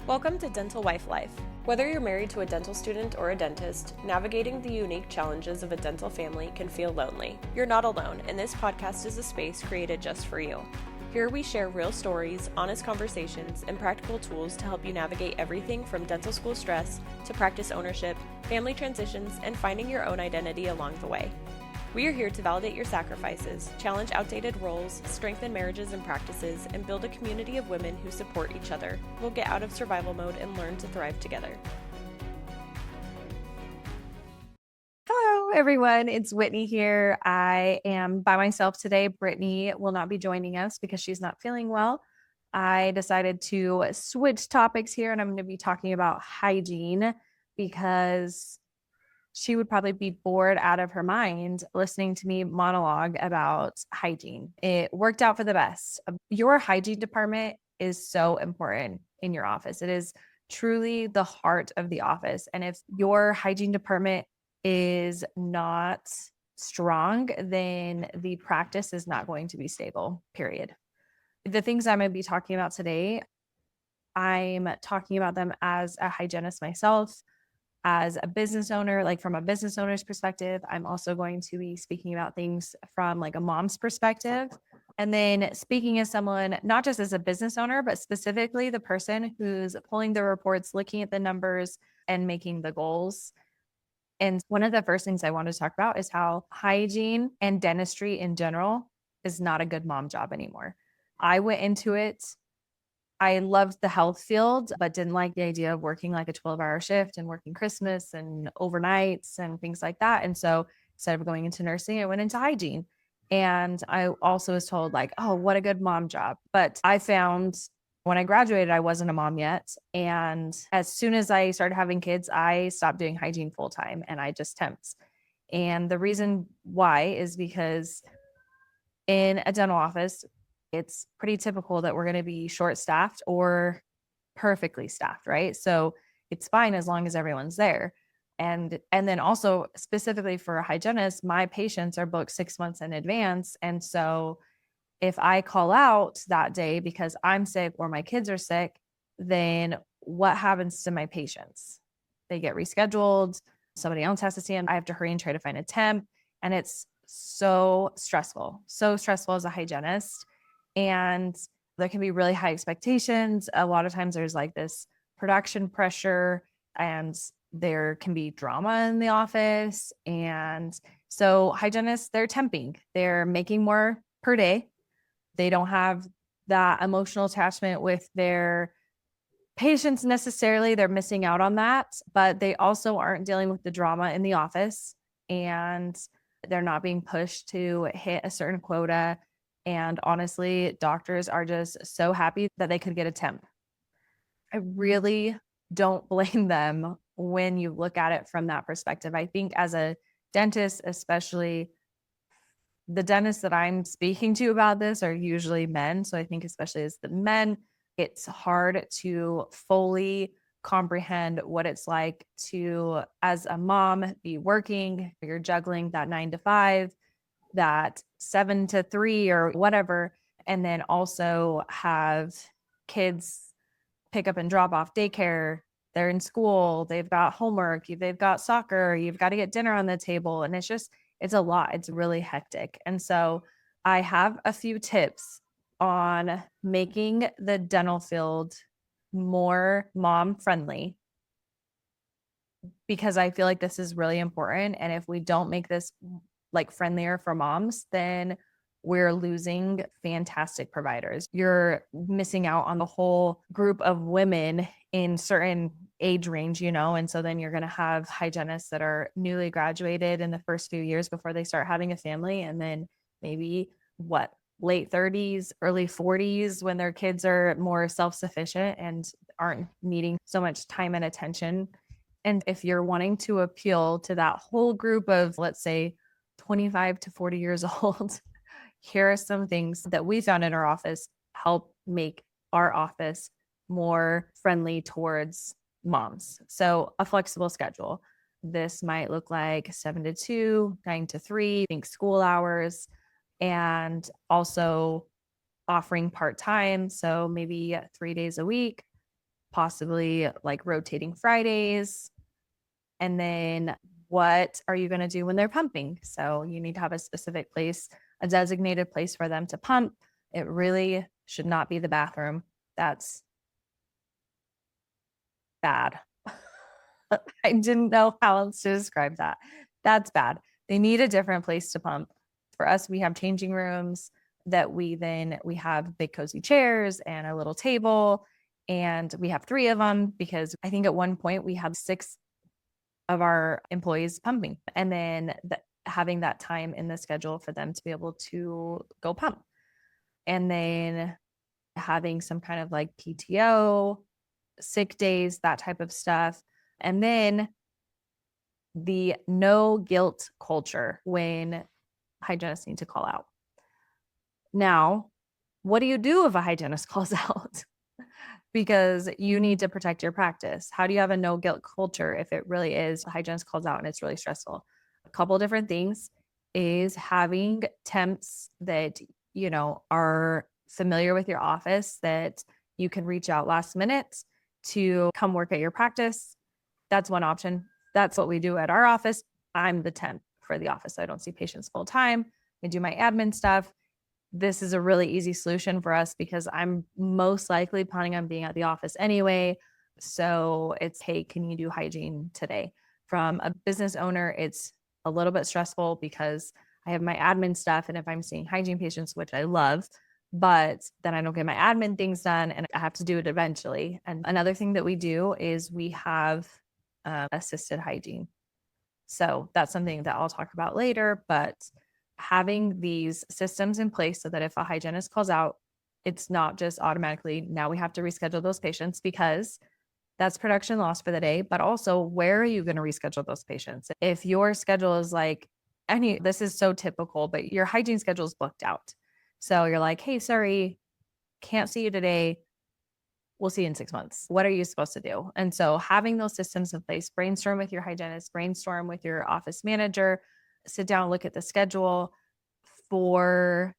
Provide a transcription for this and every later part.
Welcome to Dental Wife Life. Whether you're married to a dental student or a dentist, navigating the unique challenges of a dental family can feel lonely. You're not alone, and this podcast is a space created just for you. Here we share real stories, honest conversations, and practical tools to help you navigate everything from dental school stress to practice ownership, family transitions, and finding your own identity along the way. We are here to validate your sacrifices, challenge outdated roles, strengthen marriages and practices, and build a community of women who support each other. We'll get out of survival mode and learn to thrive together. Hello, everyone. It's Whitney here. I am by myself today. Brittany will not be joining us because she's not feeling well. I decided to switch topics here, and I'm going to be talking about hygiene because she would probably be bored out of her mind listening to me monologue about hygiene. It worked out for the best. Your hygiene department is so important in your office. It is truly the heart of the office. And if your hygiene department is not strong, then the practice is not going to be stable, period. The things I'm going to be talking about today, I'm talking about them as a hygienist myself, as a business owner, like from a business owner's perspective. I'm also going to be speaking about things from like a mom's perspective. And then speaking as someone, not just as a business owner, but specifically the person who's pulling the reports, looking at the numbers and making the goals. And one of the first things I want to talk about is how hygiene and dentistry in general is not a good mom job anymore. I went into it. I loved the health field, but didn't like the idea of working like a 12-hour shift and working Christmas and overnights and things like that. And so instead of going into nursing, I went into hygiene. And I also was told like, oh, what a good mom job. But I found when I graduated, I wasn't a mom yet. And as soon as I started having kids, I stopped doing hygiene full time and I just temped. And the reason why is because in a dental office, it's pretty typical that we're going to be short staffed or perfectly staffed, right? So it's fine as long as everyone's there. And then also specifically for a hygienist, my patients are booked 6 months in advance. And so if I call out that day because I'm sick or my kids are sick, then what happens to my patients? They get rescheduled. Somebody else has to see them. I have to hurry and try to find a temp. And it's so stressful as a hygienist. And there can be really high expectations. A lot of times there's like this production pressure and there can be drama in the office. And so hygienists, they're temping. They're making more per day. They don't have that emotional attachment with their patients necessarily. They're missing out on that, but they also aren't dealing with the drama in the office and they're not being pushed to hit a certain quota. And honestly, doctors are just so happy that they could get a temp. I really don't blame them when you look at it from that perspective. I think as a dentist, especially the dentists that I'm speaking to about this are usually men. So I think especially as the men, it's hard to fully comprehend what it's like to, as a mom, be working. You're juggling that 9 to 5, that 7 to 3 or whatever, and then also have kids pick up and drop off daycare. They're in school, they've got homework, they've got soccer, you've got to get dinner on the table. And it's a lot. It's really hectic. And so I have a few tips on making the dental field more mom friendly because I feel like this is really important. And if we don't make this like friendlier for moms, then we're losing fantastic providers. You're missing out on the whole group of women in certain age range, and so then you're going to have hygienists that are newly graduated in the first few years before they start having a family. And then maybe late 30s, early 40s when their kids are more self-sufficient and aren't needing so much time and attention. And if you're wanting to appeal to that whole group of, let's say, 25 to 40 years old, here are some things that we found in our office help make our office more friendly towards moms. So a flexible schedule. This might look like 7 to 2, 9 to 3, think school hours, and also offering part-time. So maybe 3 days a week, possibly like rotating Fridays. And then what are you going to do when they're pumping? So you need to have a specific place, a designated place for them to pump. It really should not be the bathroom. That's bad. I didn't know how else to describe that. That's bad. They need a different place to pump. For us, we have changing rooms that we have big cozy chairs and a little table. And we have 3 of them because I think at one point we had 6 of our employees pumping, and then having that time in the schedule for them to be able to go pump, and then having some kind of like PTO, sick days, that type of stuff. And then the no guilt culture when hygienists need to call out. Now, what do you do if a hygienist calls out? Because you need to protect your practice. How do you have a no guilt culture if it really is a hygienist calls out and it's really stressful? A couple of different things is having temps that, are familiar with your office, that you can reach out last minute to come work at your practice. That's one option. That's what we do at our office. I'm the temp for the office. So I don't see patients full time. I do my admin stuff. This is a really easy solution for us because I'm most likely planning on being at the office anyway. So it's, hey, can you do hygiene today? From a business owner, it's a little bit stressful because I have my admin stuff. And if I'm seeing hygiene patients, which I love, but then I don't get my admin things done and I have to do it eventually. And another thing that we do is we have assisted hygiene. So that's something that I'll talk about later, but having these systems in place so that if a hygienist calls out, it's not just automatically now we have to reschedule those patients, because that's production loss for the day. But also, where are you going to reschedule those patients? If your schedule is like this is so typical, but your hygiene schedule is booked out. So you're like, hey, sorry, can't see you today. We'll see you in 6 months. What are you supposed to do? And so having those systems in place, brainstorm with your hygienist, brainstorm with your office manager, sit down, look at the schedule for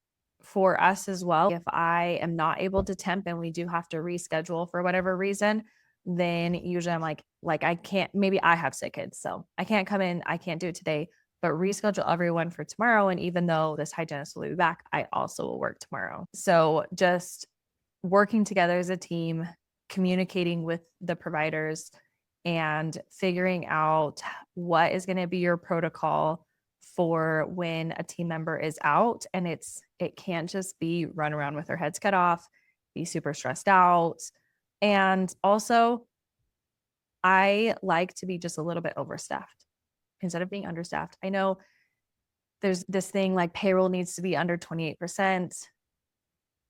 us as well. If I am not able to temp and we do have to reschedule for whatever reason, then usually I'm like I can't, maybe I have sick kids, so I can't come in, I can't do it today, but reschedule everyone for tomorrow. And even though this hygienist will be back, I also will work tomorrow. So just working together as a team, communicating with the providers and figuring out what is going to be your protocol for when a team member is out. And it can't just be run around with their heads cut off, be super stressed out. And also, I like to be just a little bit overstaffed instead of being understaffed. I know there's this thing like payroll needs to be under 28%.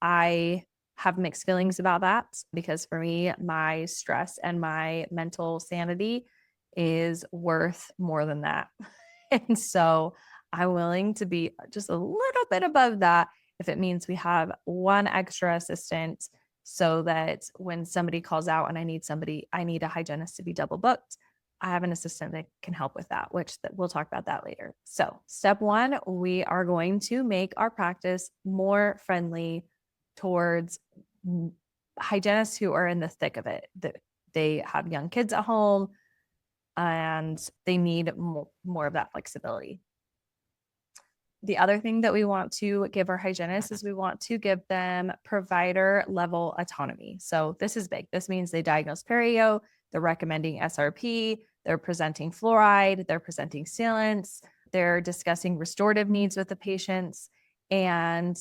I have mixed feelings about that because for me, my stress and my mental sanity is worth more than that. And so I'm willing to be just a little bit above that if it means we have one extra assistant, so that when somebody calls out and I need a hygienist to be double booked, I have an assistant that can help with that, which we'll talk about that later. So step 1, we are going to make our practice more friendly towards hygienists who are in the thick of it. They have young kids at home and they need more of that flexibility. The other thing that we want to give our hygienists is we want to give them provider level autonomy. So this is big. This means they diagnose perio, they're recommending SRP, they're presenting fluoride, they're presenting sealants, they're discussing restorative needs with the patients, and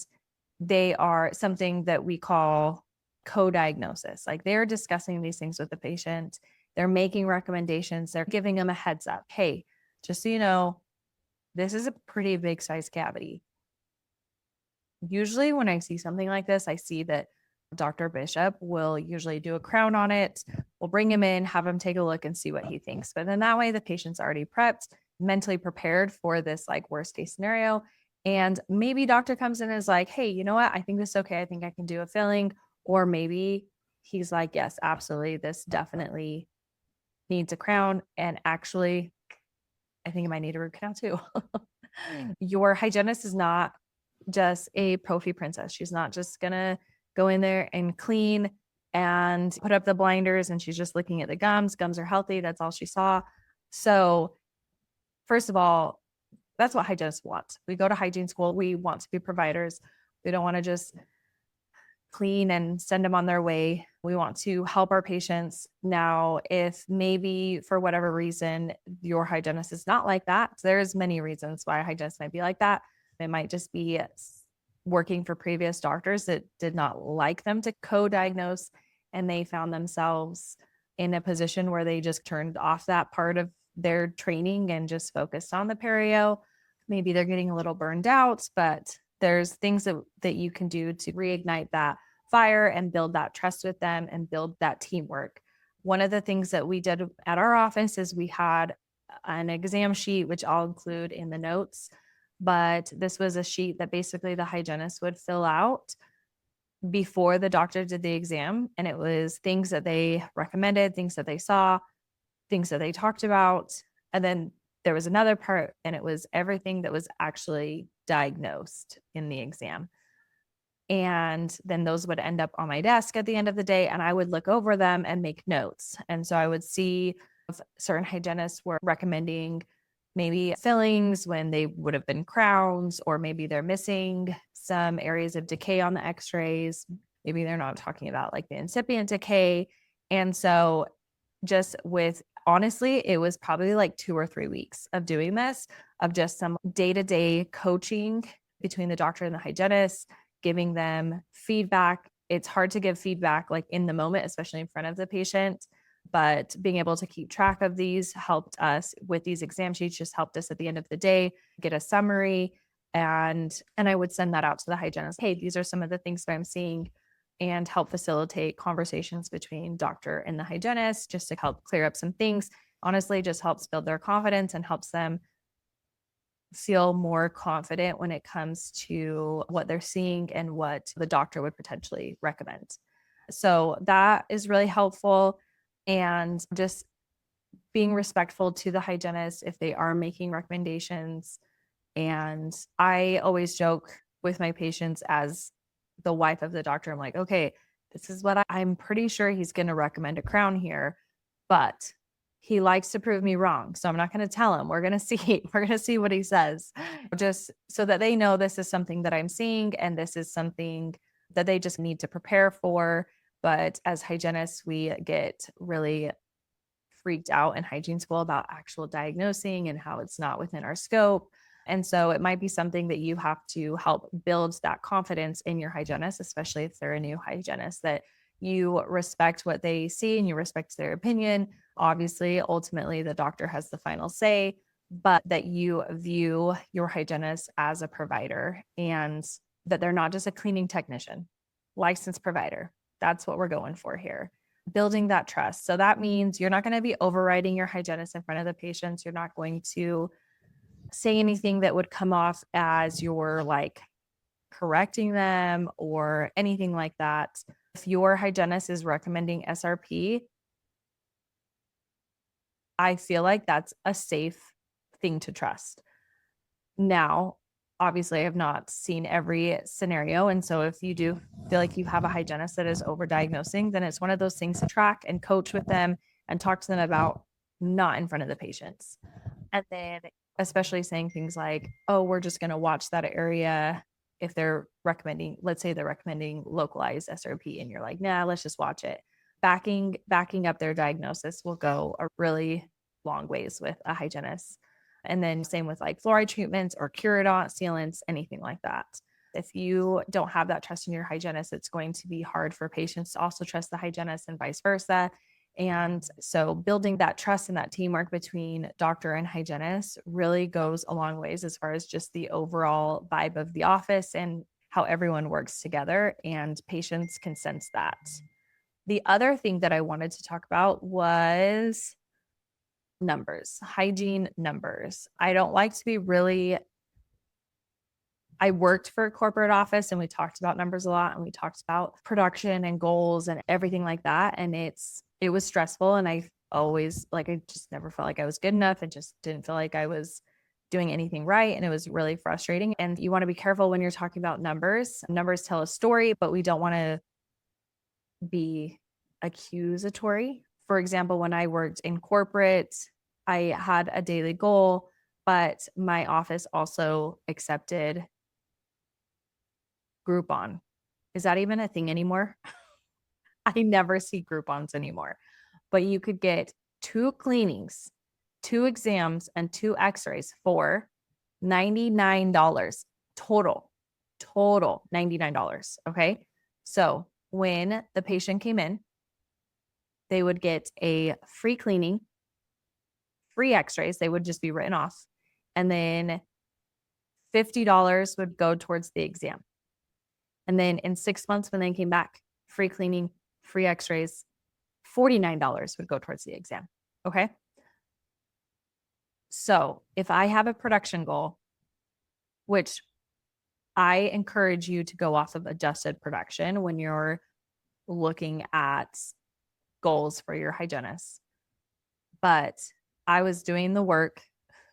they are something that we call co-diagnosis. Like they're discussing these things with the patient, they're making recommendations, they're giving them a heads up. Hey, just so you know, this is a pretty big size cavity. Usually when I see something like this, I see that Dr. Bishop will usually do a crown on it. We'll bring him in, have him take a look and see what he thinks. But then that way the patient's already prepped, mentally prepared for this like worst case scenario. And maybe doctor comes in and is like, hey, you know what? I think this is okay. I think I can do a filling. Or maybe he's like, yes, absolutely. This definitely needs a crown. And actually, I think it might need a root canal too. Your hygienist is not just a prophy princess. She's not just going to go in there and clean and put up the blinders, and she's just looking at the gums. Gums are healthy. That's all she saw. So first of all, that's what hygienists want. We go to hygiene school. We want to be providers. We don't want to just clean and send them on their way. We want to help our patients. Now, if maybe for whatever reason your hygienist is not like that, there's many reasons why a hygienist might be like that. It might just be working for previous doctors that did not like them to co-diagnose, and they found themselves in a position where they just turned off that part of their training and just focused on the perio. Maybe they're getting a little burned out, but there's things that you can do to reignite that fire and build that trust with them and build that teamwork. One of the things that we did at our office is we had an exam sheet, which I'll include in the notes, but this was a sheet that basically the hygienist would fill out before the doctor did the exam. And it was things that they recommended, things that they saw, things that they talked about. And then there was another part, and it was everything that was actually diagnosed in the exam. And then those would end up on my desk at the end of the day, and I would look over them and make notes. And so I would see if certain hygienists were recommending maybe fillings when they would have been crowns, or maybe they're missing some areas of decay on the x-rays. Maybe they're not talking about like the incipient decay. And so just with, honestly, it was probably like 2 or 3 weeks of doing this, of just some day-to-day coaching between the doctor and the hygienist, giving them feedback. It's hard to give feedback like in the moment, especially in front of the patient, but being able to keep track of these helped us with these exam sheets, just helped us at the end of the day get a summary. And I would send that out to the hygienist. Hey, these are some of the things that I'm seeing, and help facilitate conversations between doctor and the hygienist just to help clear up some things. Honestly, just helps build their confidence and helps them feel more confident when it comes to what they're seeing and what the doctor would potentially recommend. So that is really helpful. And just being respectful to the hygienist if they are making recommendations. And I always joke with my patients as the wife of the doctor. I'm like, okay, this is what I'm pretty sure he's going to recommend a crown here, but he likes to prove me wrong. So I'm not going to tell him. We're going to see, what he says, just so that they know this is something that I'm seeing, and this is something that they just need to prepare for. But as hygienists, we get really freaked out in hygiene school about actual diagnosing and how it's not within our scope. And so it might be something that you have to help build that confidence in your hygienist, especially if they're a new hygienist, that you respect what they see and you respect their opinion. Obviously, ultimately, the doctor has the final say, but that you view your hygienist as a provider, and that they're not just a cleaning technician, licensed provider. That's what we're going for here. Building that trust. So that means you're not going to be overriding your hygienist in front of the patients. You're not going to say anything that would come off as you're like correcting them or anything like that. If your hygienist is recommending SRP, I feel like that's a safe thing to trust. Now, obviously, I have not seen every scenario. And so if you do feel like you have a hygienist that is overdiagnosing, then it's one of those things to track and coach with them and talk to them about, not in front of the patients. And then especially saying things like, oh, we're just going to watch that area. If they're recommending, let's say they're recommending localized SRP, and you're like, nah, let's just watch it. Backing up their diagnosis will go a really long ways with a hygienist. And then same with like fluoride treatments or curidont, sealants, anything like that. If you don't have that trust in your hygienist, it's going to be hard for patients to also trust the hygienist, and vice versa. And so building that trust and that teamwork between doctor and hygienist really goes a long ways as far as just the overall vibe of the office and how everyone works together, and patients can sense that. The other thing that I wanted to talk about was numbers, hygiene numbers. I don't like to be really, I worked for a corporate office and we talked about numbers a lot, and we talked about production and goals and everything like that. And it was stressful. And I just never felt like I was good enough, and just didn't feel like I was doing anything right. And it was really frustrating. And you want to be careful when you're talking about numbers. Numbers tell a story, but we don't want to be accusatory. For example, when I worked in corporate, I had a daily goal, but my office also accepted Groupon. Is that even a thing anymore? I never see Groupons anymore. But you could get 2 cleanings, 2 exams, and 2 x-rays for $99 total. Total $99. Okay. So when the patient came in, they would get a free cleaning, free x-rays. They would just be written off. And then $50 would go towards the exam. And then in 6 months, when they came back, free cleaning, free x-rays, $49 would go towards the exam. Okay. So if I have a production goal, which I encourage you to go off of adjusted production when you're looking at goals for your hygienist. But I was doing the work,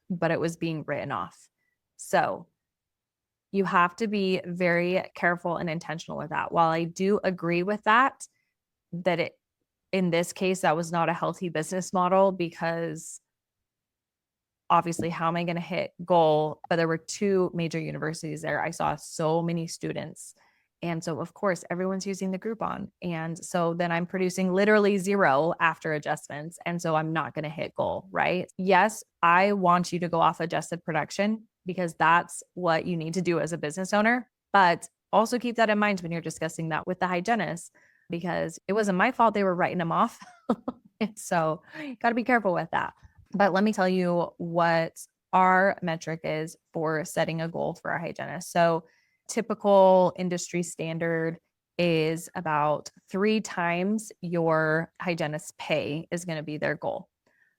but it was being written off. So you have to be very careful and intentional with that. While I do agree with that it, in this case, that was not a healthy business model, because obviously, how am I going to hit goal? But there were 2 major universities there. I saw so many students. And so, of course, everyone's using the Groupon. And so then I'm producing literally 0 after adjustments. And so I'm not going to hit goal, right? Yes, I want you to go off adjusted production because that's what you need to do as a business owner. But also keep that in mind when you're discussing that with the hygienist, because it wasn't my fault they were writing them off. So you got to be careful with that. But let me tell you what our metric is for setting a goal for our hygienist. So typical industry standard is about 3 times your hygienist's pay is going to be their goal.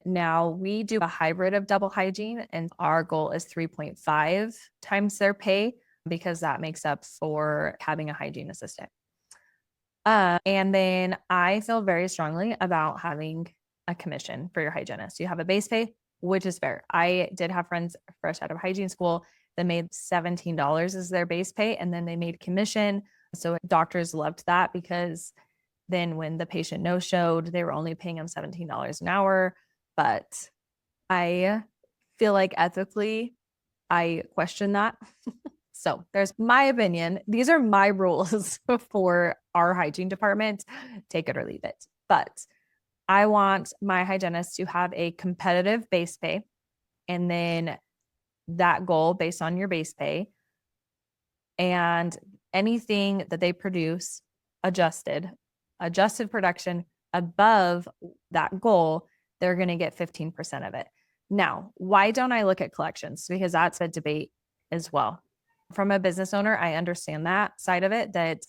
Now we do a hybrid of double hygiene, and our goal is 3.5 times their pay, because that makes up for having a hygiene assistant. And then I feel very strongly about having a commission for your hygienist. You have a base pay, which is fair. I did have friends fresh out of hygiene school that made $17 as their base pay, and then they made commission. So doctors loved that, because then when the patient no-showed, they were only paying them $17 an hour. But I feel like ethically, I question that. So there's my opinion. These are my rules for our hygiene department. Take it or leave it. But I want my hygienist to have a competitive base pay, and then that goal based on your base pay, and anything that they produce adjusted production above that goal, they're going to get 15% of it. Now, why don't I look at collections? Because that's a debate as well. From a business owner, I understand that side of it, that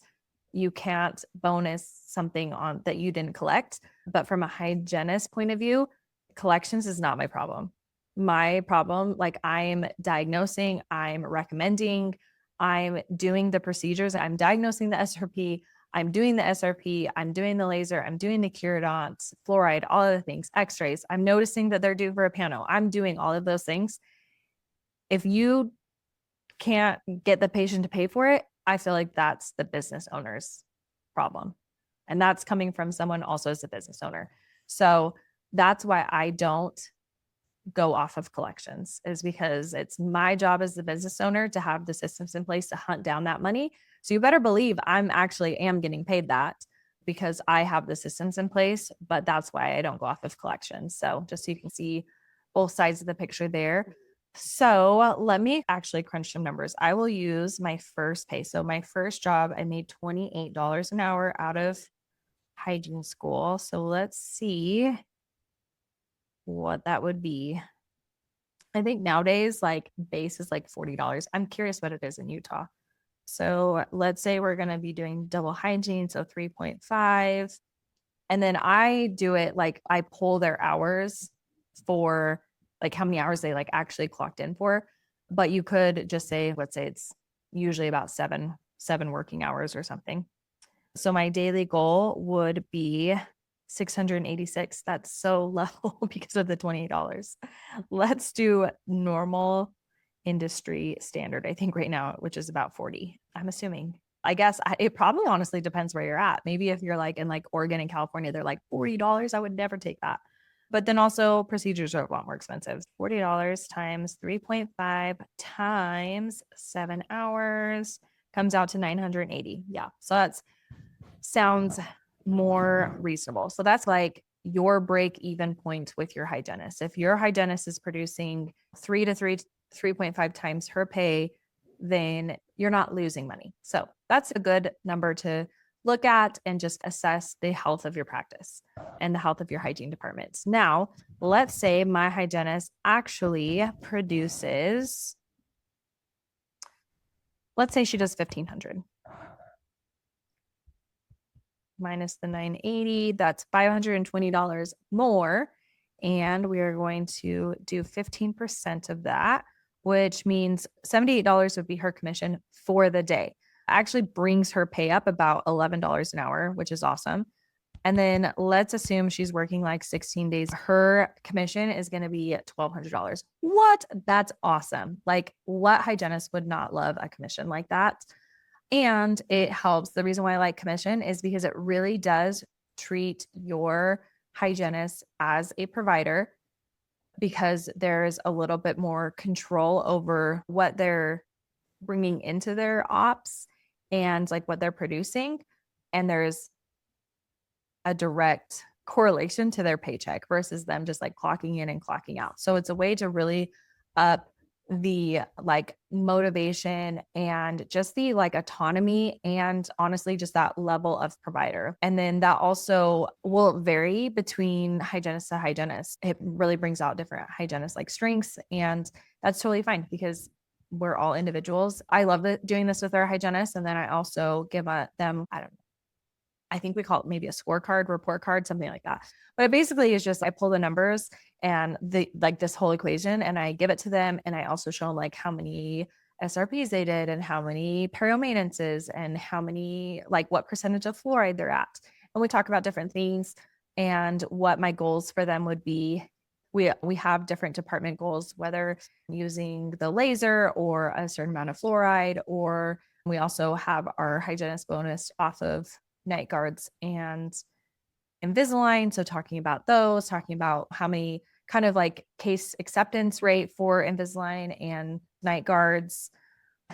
you can't bonus something on that you didn't collect. But from a hygienist point of view, collections is not my problem. My problem, like, I'm diagnosing, I'm recommending, I'm doing the procedures, I'm diagnosing the SRP, I'm doing the SRP, I'm doing the laser, I'm doing the curodont, fluoride, all of the things, x-rays. I'm noticing that they're due for a pano. I'm doing all of those things. If you can't get the patient to pay for it, I feel like that's the business owner's problem. And that's coming from someone also as a business owner. So that's why I don't go off of collections, is because it's my job as the business owner to have the systems in place to hunt down that money. So you better believe I'm actually am getting paid that, because I have the systems in place, but that's why I don't go off of collections. So just so you can see both sides of the picture there. So let me actually crunch some numbers. I will use my first pay. So my first job, I made $28 an hour out of hygiene school. So let's see what that would be. I think nowadays, like, base is like $40. I'm curious what it is in Utah. So let's say we're going to be doing double hygiene. So 3.5. And then I do it, like, I pull their hours for like how many hours they like actually clocked in for. But you could just say, let's say it's usually about seven working hours or something. So my daily goal would be 686. That's so low because of the $28. Let's do normal industry standard, I think right now, which is about 40. I'm assuming I guess it probably honestly depends where you're at. Maybe if you're like in like Oregon and California, they're like $40. I would never take that. But then also procedures are a lot more expensive. $40 times 3.5 times 7 hours comes out to 980. Yeah. So that sounds more reasonable. So that's like your break even point with your hygienist. If your hygienist is producing 3.5 times her pay, then you're not losing money. So that's a good number to look at and just assess the health of your practice and the health of your hygiene departments. Now, let's say my hygienist actually produces, let's say she does 1,500 minus the 980, that's $520 more. And we are going to do 15% of that, which means $78 would be her commission for the day. Actually brings her pay up about $11 an hour, which is awesome. And then let's assume she's working like 16 days. Her commission is going to be $1,200. What? That's awesome. Like, what hygienist would not love a commission like that? And it helps. The reason why I like commission is because it really does treat your hygienist as a provider, because there's a little bit more control over what they're bringing into their ops and like what they're producing. And there's a direct correlation to their paycheck versus them just like clocking in and clocking out. So it's a way to really up the like motivation and just the like autonomy and honestly just that level of provider. And then that also will vary between hygienist to hygienist. It really brings out different hygienist like strengths, and that's totally fine because we're all individuals. I love doing this with our hygienists. And then I also give them, I think we call it maybe a scorecard, report card, something like that. But it basically is just I pull the numbers and this whole equation and I give it to them. And I also show them like how many SRPs they did and how many perio maintenances and how many, like what percentage of fluoride they're at. And we talk about different things and what my goals for them would be. We have different department goals, whether using the laser or a certain amount of fluoride, or we also have our hygienist bonus off of night guards and Invisalign. So talking about those, talking about how many kind of like case acceptance rate for Invisalign and night guards.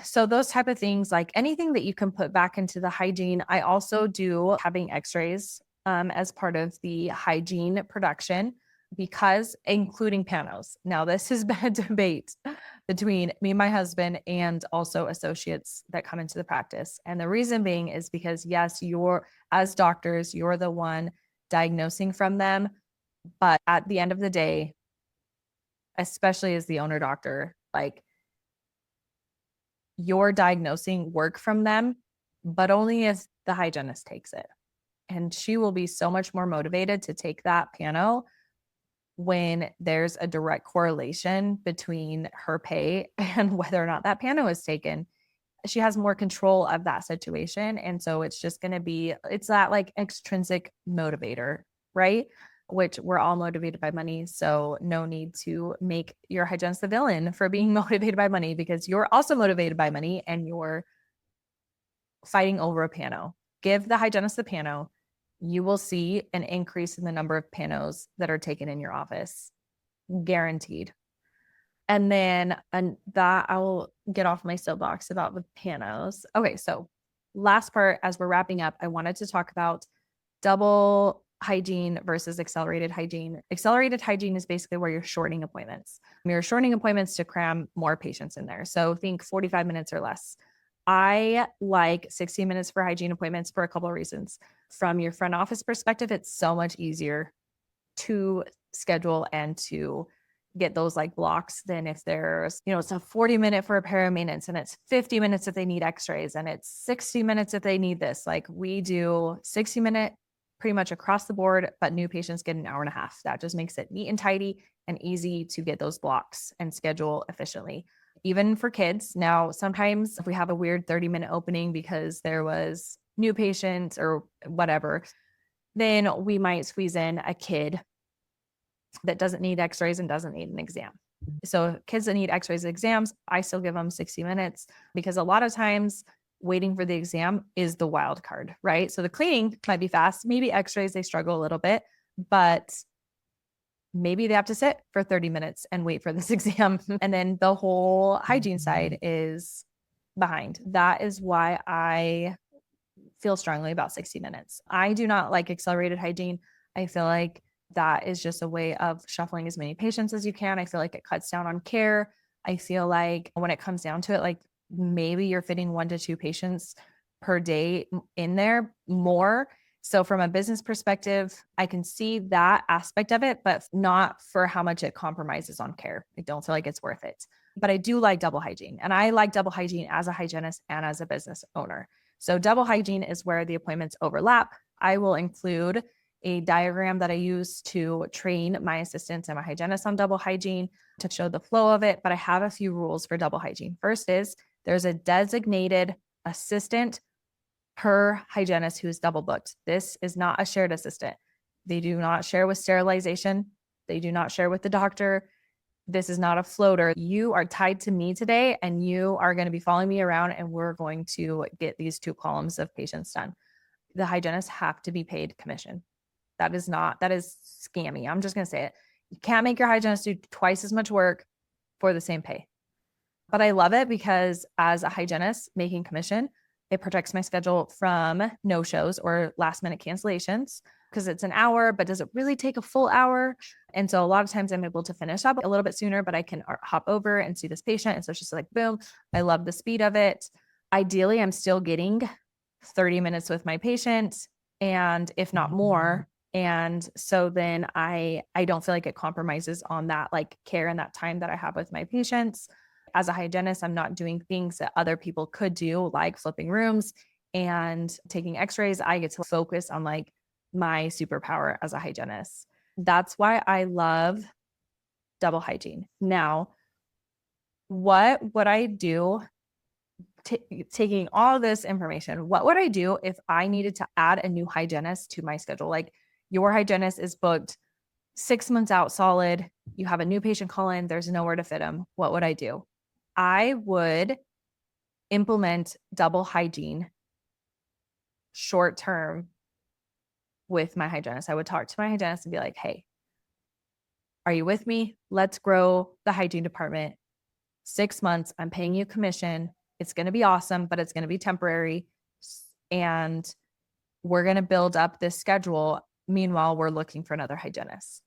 So those type of things, like anything that you can put back into the hygiene. I also do having x-rays as part of the hygiene production, because including panos. Now, this has been a debate between me and my husband and also associates that come into the practice. And the reason being is because, yes, as doctors, you're the one diagnosing from them. But at the end of the day, especially as the owner doctor, like you're diagnosing work from them, but only if the hygienist takes it. And she will be so much more motivated to take that pano when there's a direct correlation between her pay and whether or not that pano is taken. She has more control of that situation. And so it's just going to be, it's that like extrinsic motivator, right? Which we're all motivated by money. So no need to make your hygienist the villain for being motivated by money, because you're also motivated by money and you're fighting over a pano. Give the hygienist the pano. You will see an increase in the number of panos that are taken in your office, guaranteed. And then that I will get off my soapbox about the panos. Okay, so last part, as we're wrapping up, I wanted to talk about double hygiene versus accelerated hygiene. Accelerated hygiene is basically where you're shortening appointments. You're shortening appointments to cram more patients in there. So think 45 minutes or less. I like 60 minutes for hygiene appointments for a couple of reasons. From your front office perspective, it's so much easier to schedule and to get those like blocks than if there's, it's a 40-minute for a perio maintenance and it's 50 minutes if they need x-rays and it's 60 minutes if they need this. Like we do 60-minute pretty much across the board, but new patients get an hour and a half. That just makes it neat and tidy and easy to get those blocks and schedule efficiently. Even for kids. Now, sometimes if we have a weird 30-minute opening because there was new patients or whatever, then we might squeeze in a kid that doesn't need x-rays and doesn't need an exam. So kids that need x-rays and exams, I still give them 60 minutes, because a lot of times waiting for the exam is the wild card, right? So the cleaning might be fast. Maybe x-rays, they struggle a little bit, but maybe they have to sit for 30 minutes and wait for this exam. And then the whole hygiene side is behind. That is why I feel strongly about 60 minutes. I do not like accelerated hygiene. I feel like that is just a way of shuffling as many patients as you can. I feel like it cuts down on care. I feel like when it comes down to it, like maybe you're fitting 1 to 2 patients per day in there more. So from a business perspective, I can see that aspect of it, but not for how much it compromises on care. I don't feel like it's worth it. But I do like double hygiene, and I like double hygiene as a hygienist and as a business owner. So double hygiene is where the appointments overlap. I will include a diagram that I use to train my assistants and my hygienists on double hygiene to show the flow of it. But I have a few rules for double hygiene. First is there's a designated assistant per hygienist who is double booked. This is not a shared assistant. They do not share with sterilization. They do not share with the doctor. This is not a floater. You are tied to me today, and you are going to be following me around, and we're going to get these 2 columns of patients done. The hygienists have to be paid commission. That is scammy. I'm just going to say it. You can't make your hygienist do twice as much work for the same pay. But I love it because as a hygienist making commission, it protects my schedule from no-shows or last-minute cancellations because it's an hour, but does it really take a full hour? And so a lot of times I'm able to finish up a little bit sooner, but I can hop over and see this patient. And so it's just like, boom, I love the speed of it. Ideally, I'm still getting 30 minutes with my patient, and if not more. And so then I don't feel like it compromises on that like care and that time that I have with my patients. As a hygienist, I'm not doing things that other people could do, like flipping rooms and taking x-rays. I get to focus on like my superpower as a hygienist. That's why I love double hygiene. Now, what would I do taking all this information? What would I do if I needed to add a new hygienist to my schedule? Like your hygienist is booked 6 months out solid. You have a new patient call in. There's nowhere to fit them. What would I do? I would implement double hygiene short term with my hygienist. I would talk to my hygienist and be like, hey, are you with me? Let's grow the hygiene department. 6 months, I'm paying you commission. It's going to be awesome, but it's going to be temporary. And we're going to build up this schedule. Meanwhile, we're looking for another hygienist.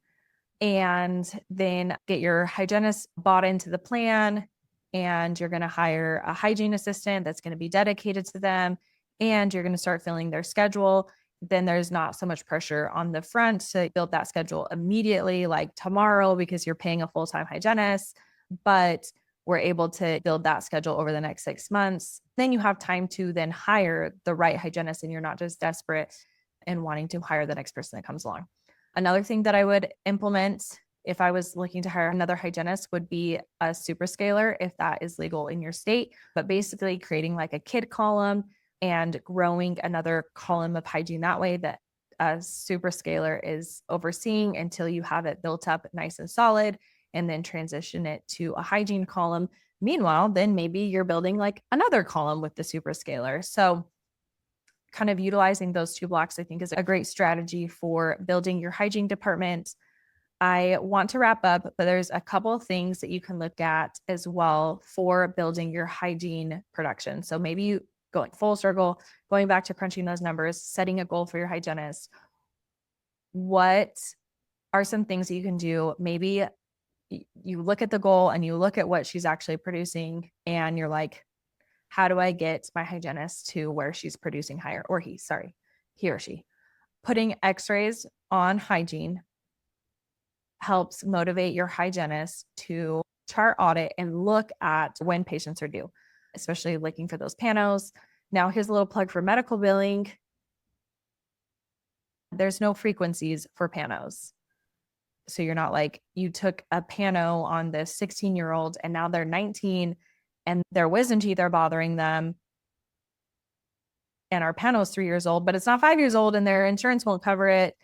And then get your hygienist bought into the plan. And you're going to hire a hygiene assistant that's going to be dedicated to them. And you're going to start filling their schedule. Then there's not so much pressure on the front to build that schedule immediately, like tomorrow, because you're paying a full-time hygienist. But we're able to build that schedule over the next 6 months. Then you have time to then hire the right hygienist, and you're not just desperate and wanting to hire the next person that comes along. Another thing that I would implement if I was looking to hire another hygienist would be a super scaler, if that is legal in your state, but basically creating like a kid column and growing another column of hygiene that way that a super scaler is overseeing until you have it built up nice and solid, and then transition it to a hygiene column. Meanwhile, then maybe you're building like another column with the super scaler. So kind of utilizing those 2 blocks, I think, is a great strategy for building your hygiene department. I want to wrap up, but there's a couple of things that you can look at as well for building your hygiene production. So maybe you going full circle, going back to crunching those numbers, setting a goal for your hygienist. What are some things that you can do? Maybe you look at the goal and you look at what she's actually producing, and you're like, how do I get my hygienist to where she's producing higher? Or he or she. Putting x-rays on hygiene helps motivate your hygienist to chart audit and look at when patients are due, especially looking for those panos. Now, here's a little plug for medical billing. There's no frequencies for panos. So you're not like, you took a pano on this 16-year-old and now they're 19 and their wisdom teeth are bothering them. And our pano is 3 years old, but it's not 5 years old and their insurance won't cover it.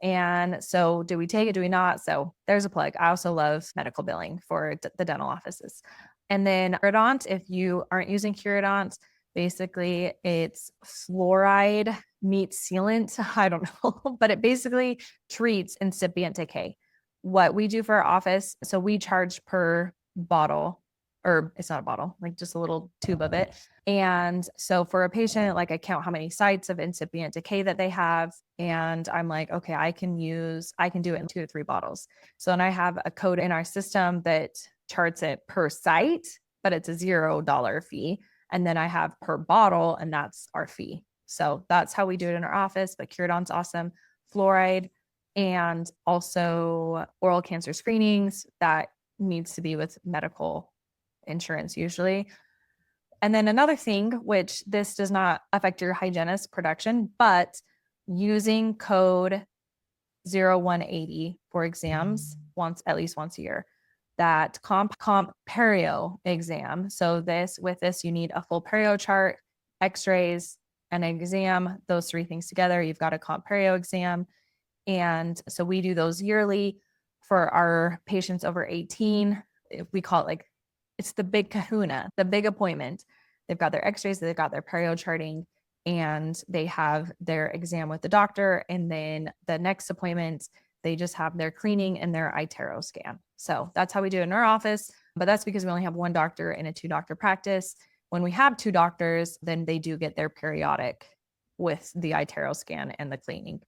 And so do we take it? Do we not? So there's a plug. I also love medical billing for the dental offices. And then Curodont, if you aren't using Curodont, Basically, it's fluoride meets sealant. I don't know, but it basically treats incipient decay. What we do for our office, so we charge per bottle, or it's not a bottle, like just a little tube of it. And so for a patient, like I count how many sites of incipient decay that they have. And I'm like, okay, I can do it in 2 to 3 bottles. So then I have a code in our system that charts it per site, but it's a $0 fee. And then I have per bottle, and that's our fee. So that's how we do it in our office. But Curidon's awesome. Fluoride and also oral cancer screenings that needs to be with medical insurance usually. And then another thing, which this does not affect your hygienist production, but using code 0180 for exams at least once a year, that comp perio exam. So with this, you need a full perio chart, x-rays, and an exam. Those 3 things together, you've got a comp perio exam. And so we do those yearly for our patients over 18. We call it it's the big kahuna, the big appointment. They've got their x-rays, they've got their perio charting, and they have their exam with the doctor. And then the next appointment, they just have their cleaning and their iTero scan. So that's how we do it in our office. But that's because we only have 1 doctor in a 2-doctor practice. When we have 2 doctors, then they do get their periodic with the iTero scan and the cleaning.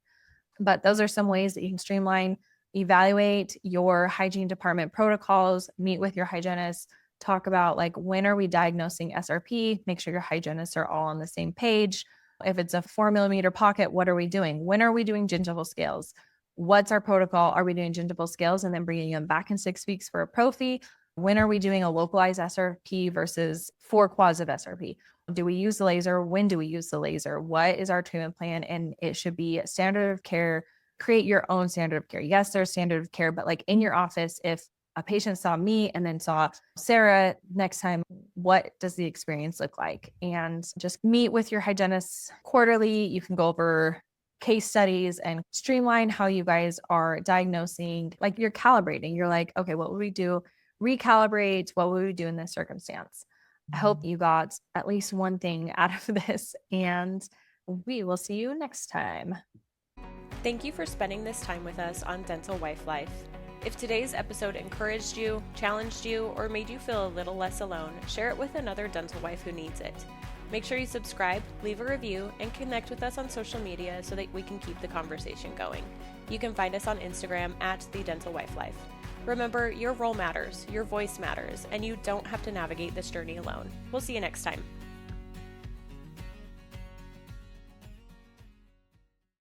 But those are some ways that you can streamline, evaluate your hygiene department protocols, meet with your hygienist, talk about when are we diagnosing SRP, make sure your hygienists are all on the same page. If it's a 4 millimeter pocket, what are we doing? When are we doing gingival scales? What's our protocol? Are we doing gingival scales and then bringing them back in 6 weeks for a prophy? When are we doing a localized SRP versus 4 quads of SRP? Do we use the laser? When do we use the laser? What is our treatment plan? And it should be a standard of care. Create your own standard of care. Yes, there's standard of care, but in your office, if a patient saw me and then saw Sarah next time, what does the experience look like? And just meet with your hygienists quarterly. You can go over case studies and streamline how you guys are diagnosing, you're calibrating. You're like, okay, what would we do? Recalibrate. What would we do in this circumstance? I hope you got at least one thing out of this, and we will see you next time. Thank you for spending this time with us on Dental Wife Life. If today's episode encouraged you, challenged you, or made you feel a little less alone, share it with another dental wife who needs it. Make sure you subscribe, leave a review, and connect with us on social media so that we can keep the conversation going. You can find us on Instagram at The Dental Wife Life. Remember, your role matters, your voice matters, and you don't have to navigate this journey alone. We'll see you next time.